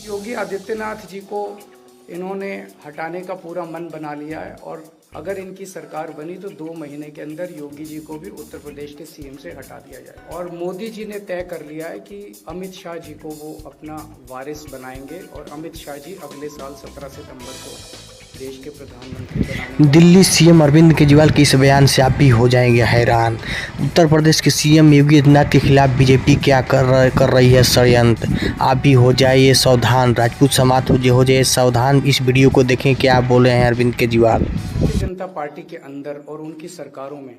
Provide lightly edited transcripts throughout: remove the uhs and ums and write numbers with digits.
योगी आदित्यनाथ जी को इन्होंने हटाने का पूरा मन बना लिया है और अगर इनकी सरकार बनी तो 2 महीने के अंदर योगी जी को भी उत्तर प्रदेश के सीएम से हटा दिया जाए। और मोदी जी ने तय कर लिया है कि अमित शाह जी को वो अपना वारिस बनाएंगे और अमित शाह जी अगले साल 17 सितंबर को देश के प्रधानमंत्री बनाएंगे। दिल्ली सीएम अरविंद केजरीवाल के इस बयान से आप भी हो जाएंगे हैरान। उत्तर प्रदेश के सीएम योगी आदित्यनाथ के खिलाफ बीजेपी क्या कर रही है षड्यंत्र। आप भी हो जाइए सावधान, राजपूत समाज हो जाइए सावधान। इस वीडियो को देखें क्या बोले हैं अरविंद केजरीवाल। भारतीय जनता पार्टी के अंदर और उनकी सरकारों में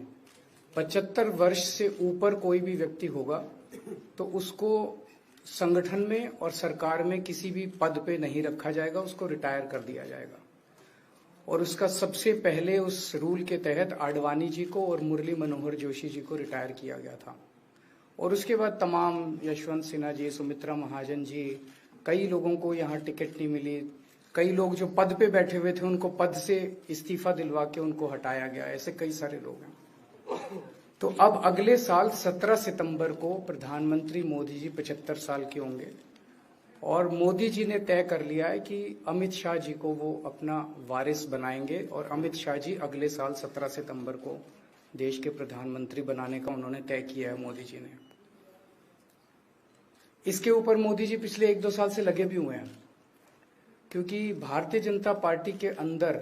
75 वर्ष से ऊपर कोई भी व्यक्ति होगा तो उसको संगठन में और सरकार में किसी भी पद पे नहीं रखा जाएगा, उसको रिटायर कर दिया जाएगा। और उसका सबसे पहले उस रूल के तहत आडवाणी जी को और मुरली मनोहर जोशी जी को रिटायर किया गया था। और उसके बाद तमाम यशवंत सिन्हा जी, सुमित्रा महाजन जी, कई लोगों को यहाँ टिकट नहीं मिली। कई लोग जो पद पे बैठे हुए थे उनको पद से इस्तीफा दिलवा के उनको हटाया गया। ऐसे कई सारे लोग हैं। तो अब अगले साल 17 सितंबर को प्रधानमंत्री मोदी जी 75 साल के होंगे और मोदी जी ने तय कर लिया है कि अमित शाह जी को वो अपना वारिस बनाएंगे और अमित शाह जी अगले साल 17 सितंबर को देश के प्रधानमंत्री बनाने का उन्होंने तय किया है मोदी जी ने। इसके ऊपर मोदी जी पिछले 1-2 साल से लगे भी हुए हैं, क्योंकि भारतीय जनता पार्टी के अंदर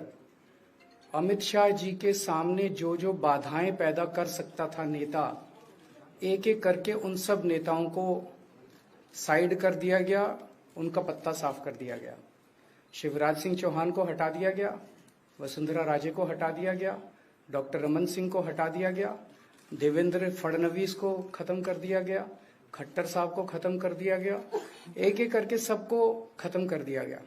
अमित शाह जी के सामने जो जो बाधाएं पैदा कर सकता था नेता, एक एक करके उन सब नेताओं को साइड कर दिया गया, उनका पत्ता साफ कर दिया गया। शिवराज सिंह चौहान को हटा दिया गया, वसुंधरा राजे को हटा दिया गया, डॉक्टर रमन सिंह को हटा दिया गया, देवेंद्र फडणवीस को खत्म कर दिया गया, खट्टर साहब को खत्म कर दिया गया। एक एक करके सबको खत्म कर दिया गया।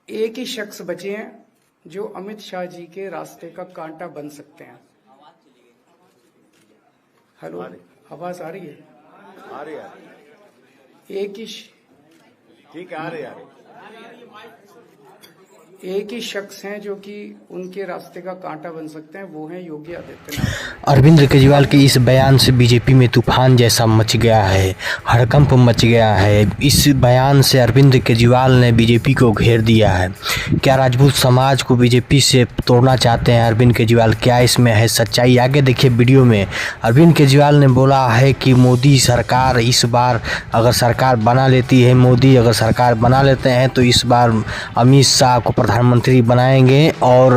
एक ही शख्स बचे हैं जो अमित शाह जी के रास्ते का कांटा बन सकते हैं। हेलो, आवाज आ रही है? आ रही है। एक ही ठीक है, आ रही है। एक ही शख्स हैं जो कि उनके रास्ते का कांटा बन सकते हैं, वो हैं योगी आदित्यनाथ। अरविंद केजरीवाल के इस बयान से बीजेपी में तूफान जैसा मच गया है, हड़कंप मच गया है। इस बयान से अरविंद केजरीवाल ने बीजेपी को घेर दिया है। क्या राजपूत समाज को बीजेपी से तोड़ना चाहते हैं अरविंद केजरीवाल? क्या इसमें है सच्चाई? आगे देखिए वीडियो में। अरविंद केजरीवाल ने बोला है कि मोदी सरकार इस बार अगर सरकार बना लेती है, मोदी अगर सरकार बना लेते हैं तो इस बार अमित शाह को प्रधानमंत्री बनाएंगे और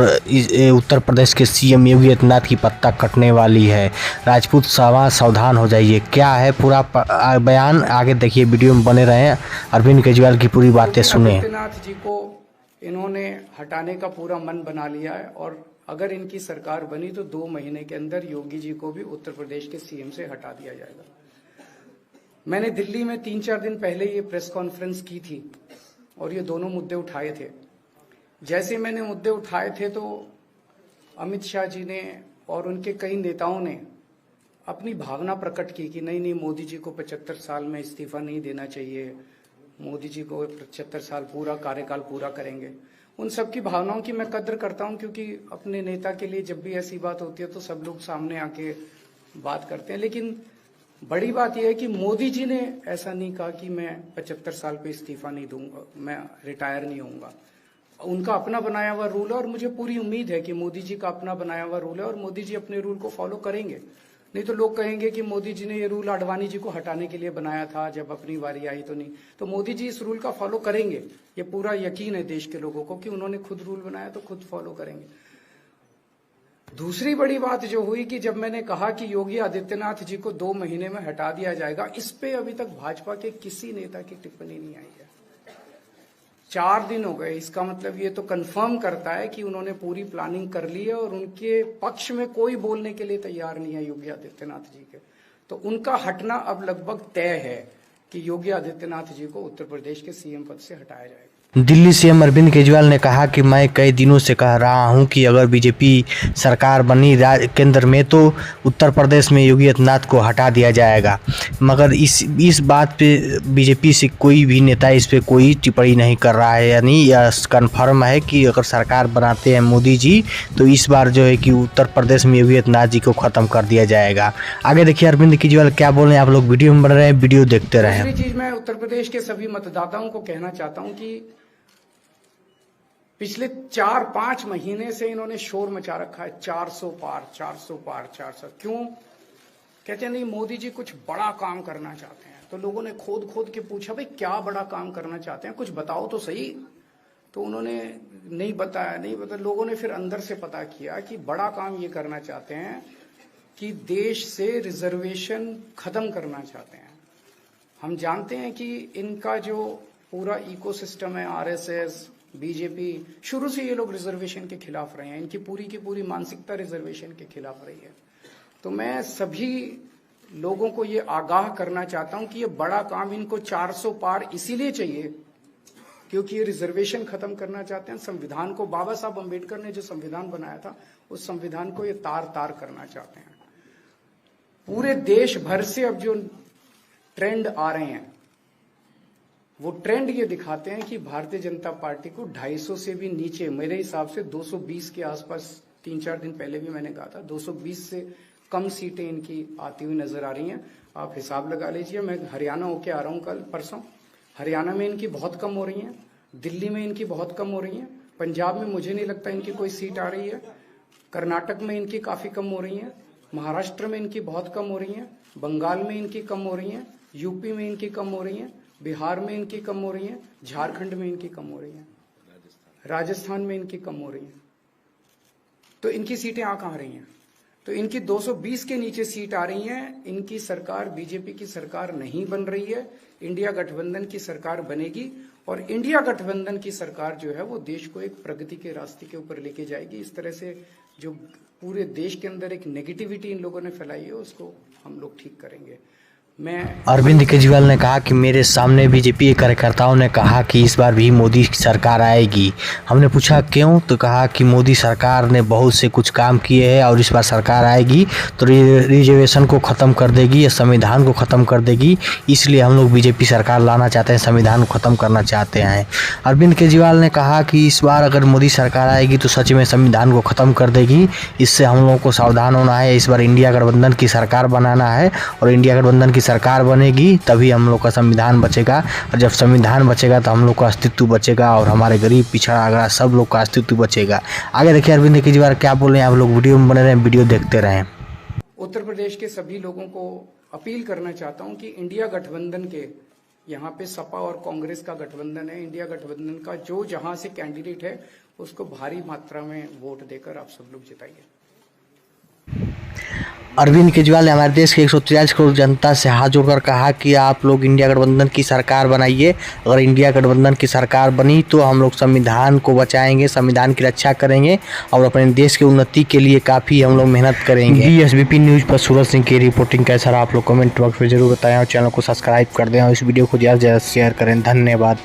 उत्तर प्रदेश के सीएम योगी आदित्यनाथ की पत्ता कटने वाली है। राजपूत समाज सावधान हो जाइए। क्या है पूरा बयान? आगे देखिए, वीडियो में बने रहें, अरविंद केजरीवाल की पूरी बातें सुने। आदित्यनाथ जी को इन्होंने हटाने का पूरा मन बना लिया है और अगर इनकी सरकार बनी तो 2 महीने के अंदर योगी जी को भी उत्तर प्रदेश के सीएम से हटा दिया जाएगा। मैंने दिल्ली में 3-4 दिन पहले ये प्रेस कॉन्फ्रेंस की थी और ये दोनों मुद्दे उठाए थे। जैसे मैंने मुद्दे उठाए थे तो अमित शाह जी ने और उनके कई नेताओं ने अपनी भावना प्रकट की कि नहीं, मोदी जी को 75 साल में इस्तीफा नहीं देना चाहिए, मोदी जी को 75 साल पूरा कार्यकाल पूरा करेंगे। उन सब की भावनाओं की मैं कद्र करता हूं, क्योंकि अपने नेता के लिए जब भी ऐसी बात होती है तो सब लोग सामने आके बात करते हैं। लेकिन बड़ी बात यह है कि मोदी जी ने ऐसा नहीं कहा कि मैं 75 साल पे इस्तीफा नहीं दूंगा, मैं रिटायर नहीं होऊंगा। उनका अपना बनाया हुआ रूल है और मुझे पूरी उम्मीद है कि मोदी जी का अपना बनाया हुआ रूल है और मोदी जी अपने रूल को फॉलो करेंगे। नहीं तो लोग कहेंगे कि मोदी जी ने ये रूल आडवाणी जी को हटाने के लिए बनाया था, जब अपनी बारी आई तो नहीं। तो मोदी जी इस रूल का फॉलो करेंगे, ये पूरा यकीन है देश के लोगों को कि उन्होंने खुद रूल बनाया तो खुद फॉलो करेंगे। दूसरी बड़ी बात जो हुई कि जब मैंने कहा कि योगी आदित्यनाथ जी को 2 महीने में हटा दिया जाएगा, इस पे अभी तक भाजपा के किसी नेता की टिप्पणी नहीं आई है। 4 दिन हो गए। इसका मतलब ये तो कंफर्म करता है कि उन्होंने पूरी प्लानिंग कर ली है और उनके पक्ष में कोई बोलने के लिए तैयार नहीं है योगी आदित्यनाथ जी के। तो उनका हटना अब लगभग तय है कि योगी आदित्यनाथ जी को उत्तर प्रदेश के सीएम पद से हटाया जाएगा। दिल्ली सीएम अरविंद केजरीवाल ने कहा कि मैं कई दिनों से कह रहा हूं कि अगर बीजेपी सरकार बनी केंद्र में तो उत्तर प्रदेश में योगी आदित्यनाथ को हटा दिया जाएगा, मगर इस बात पे बीजेपी से कोई भी नेता इस पे कोई टिप्पणी नहीं कर रहा है। यानी यह कन्फर्म है कि अगर सरकार बनाते हैं मोदी जी तो इस बार जो है कि उत्तर प्रदेश में योगी आदित्यनाथ जी को ख़त्म कर दिया जाएगा। आगे देखिए अरविंद केजरीवाल क्या बोल रहे हैं, आप लोग वीडियो में बन रहे हैं, वीडियो देखते रहें। दूसरी चीज मैं उत्तर प्रदेश के सभी मतदाताओं को कहना चाहता हूं कि पिछले 4-5 महीने से इन्होंने शोर मचा रखा है 400 पार 400 पार 400। क्यों कहते हैं नहीं मोदी जी कुछ बड़ा काम करना चाहते हैं, तो लोगों ने खोद के पूछा भाई क्या बड़ा काम करना चाहते हैं, कुछ बताओ तो सही। तो उन्होंने नहीं बताया। लोगों ने फिर अंदर से पता किया कि बड़ा काम ये करना चाहते हैं कि देश से रिजर्वेशन खत्म करना चाहते हैं। हम जानते हैं कि इनका जो पूरा इकोसिस्टम है, आरएसएस, बीजेपी, शुरू से ये लोग रिजर्वेशन के खिलाफ रहे हैं। इनकी पूरी की पूरी मानसिकता रिजर्वेशन के खिलाफ रही है। तो मैं सभी लोगों को ये आगाह करना चाहता हूं कि ये बड़ा काम इनको 400 पार इसीलिए चाहिए क्योंकि ये रिजर्वेशन खत्म करना चाहते हैं। संविधान को, बाबा साहब अम्बेडकर ने जो संविधान बनाया था उस संविधान को ये तार करना चाहते हैं। पूरे देश भर से अब जो ट्रेंड आ रहे हैं वो ट्रेंड ये दिखाते हैं कि भारतीय जनता पार्टी को 250 से भी नीचे, मेरे हिसाब से 220 के आसपास, 3-4 दिन पहले भी मैंने कहा था 220 से कम सीटें इनकी आती हुई नजर आ रही हैं। आप हिसाब लगा लीजिए। मैं हरियाणा होके आ रहा हूं कल परसों, हरियाणा में इनकी बहुत कम हो रही हैं, दिल्ली में इनकी बहुत कम हो रही हैं, पंजाब में मुझे नहीं लगता इनकी कोई सीट आ रही है, कर्नाटक में इनकी काफी कम हो रही है, महाराष्ट्र में इनकी बहुत कम हो रही है, बंगाल में इनकी कम हो रही है, यूपी में इनकी कम हो रही है, बिहार में इनकी कम हो रही है, झारखंड में इनकी कम हो रही है, राजस्थान में इनकी कम हो रही है। तो इनकी सीटें आ कहां रही हैं? तो इनकी 220 के नीचे सीट आ रही हैं। इनकी सरकार बीजेपी की सरकार नहीं बन रही है, इंडिया गठबंधन की सरकार बनेगी और इंडिया गठबंधन की सरकार जो है वो देश को एक प्रगति के रास्ते के ऊपर लेके जाएगी। इस तरह से जो पूरे देश के अंदर एक नेगेटिविटी इन लोगों ने फैलाई है उसको हम लोग ठीक करेंगे। अरविंद केजरीवाल ने कहा कि मेरे सामने बीजेपी के कार्यकर्ताओं ने कहा कि इस बार भी मोदी सरकार आएगी। हमने पूछा क्यों, तो कहा कि मोदी सरकार ने बहुत से कुछ काम किए हैं और इस बार सरकार आएगी तो रिजर्वेशन को ख़त्म कर देगी या संविधान को ख़त्म कर देगी, इसलिए हम लोग बीजेपी सरकार लाना चाहते हैं, संविधान को ख़त्म करना चाहते हैं। अरविंद केजरीवाल ने कहा कि इस बार अगर मोदी सरकार आएगी तो सच में संविधान को ख़त्म कर देगी, इससे हम लोगों को सावधान होना है। इस बार इंडिया गठबंधन की सरकार बनाना है और इंडिया गठबंधन की सरकार बनेगी तभी हम लोग का संविधान बचेगा और जब संविधान बचेगा तो हम लोग का अस्तित्व बचेगा और हमारे गरीब पिछड़ा अगड़ा सब लोग का अस्तित्व बचेगा। आगे देखिए अरविंद केजरीवाल क्या बोल रहे हैं, आप लोग वीडियो में बने रहें, वीडियो देखते रहें। उत्तर प्रदेश के सभी लोगों को अपील करना चाहता हूं कि इंडिया गठबंधन के, यहाँ पे सपा और कांग्रेस का गठबंधन है, इंडिया गठबंधन का जो जहां से कैंडिडेट है उसको भारी मात्रा में वोट देकर आप सब लोग जिताइए। अरविंद केजरीवाल ने हमारे देश के 143 करोड़ जनता से हाथ जोड़कर कहा कि आप लोग इंडिया गठबंधन की सरकार बनाइए। अगर इंडिया गठबंधन की सरकार बनी तो हम लोग संविधान को बचाएंगे, संविधान की रक्षा करेंगे और अपने देश की उन्नति के लिए काफ़ी हम लोग मेहनत करेंगे। DSBP न्यूज़ पर सूरज सिंह की रिपोर्टिंग कैसा रहा आप लोग कमेंट बॉक्स में जरूर बताएं और चैनल को सब्सक्राइब कर दें और इस वीडियो को ज़्यादा से ज़्यादा शेयर करें। धन्यवाद।